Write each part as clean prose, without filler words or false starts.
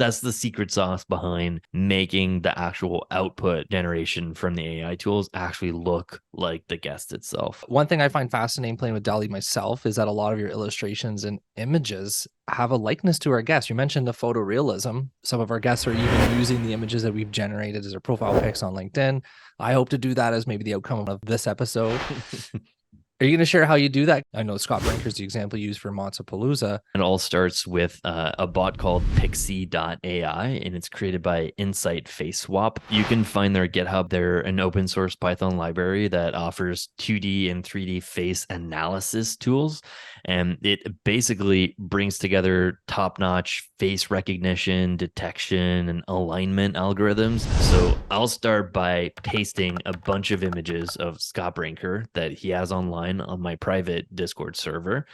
That's the secret sauce behind making the actual output generation from the AI tools actually look like the guest itself. One thing I find fascinating playing with DALL-E myself is that a lot of your illustrations and images have a likeness to our guests. You mentioned the photorealism. Some of our guests are even using the images that we've generated as their profile pics on LinkedIn. I hope to do that as maybe the outcome of this episode. Are you going to share how you do that? I know Scott Brinker's the example you used for Mozzapalooza. It all starts with a bot called Pixie.ai, and it's created by Insight Face Swap. You can find their GitHub. They're an open source Python library that offers 2D and 3D face analysis tools. And it basically brings together top-notch face recognition, detection, and alignment algorithms. So I'll start by pasting a bunch of images of Scott Brinker that he has online on my private Discord server.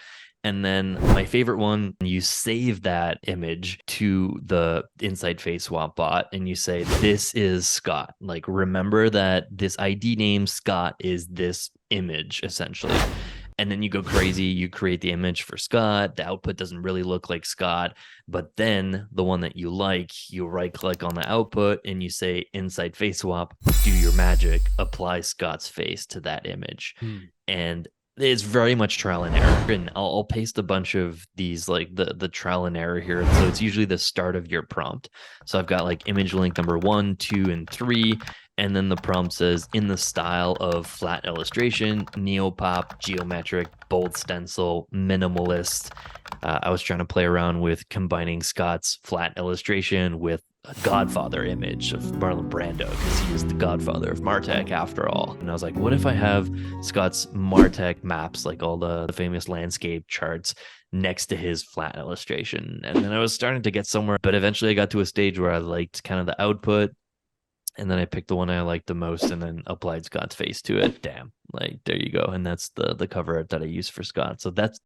And then my favorite one, you save that image to the Insight Face Swap bot and you say, this is Scott. Like, remember that this ID name Scott is this image, essentially. And then you go crazy. You create the image for Scott. The output doesn't really look like Scott. But then the one that you like, you right click on the output and you say Insight Face Swap, do your magic, apply Scott's face to that image. And it's very much trial and error. And I'll paste a bunch of these, like the trial and error here. So it's usually the start of your prompt. So I've got like image link number 1, 2, and 3. And then the prompt says, in the style of flat illustration, neopop, geometric, bold stencil, minimalist. I was trying to play around with combining Scott's flat illustration with a Godfather image of Marlon Brando, because he was the godfather of Martech after all. And I was like, what if I have Scott's Martech maps, like all the famous landscape charts, next to his flat illustration? And then I was starting to get somewhere, but eventually I got to a stage where I liked kind of the output. And then I picked the one I liked the most and then applied Scott's face to it. Damn, like there you go. And that's the cover art that I use for Scott. So that's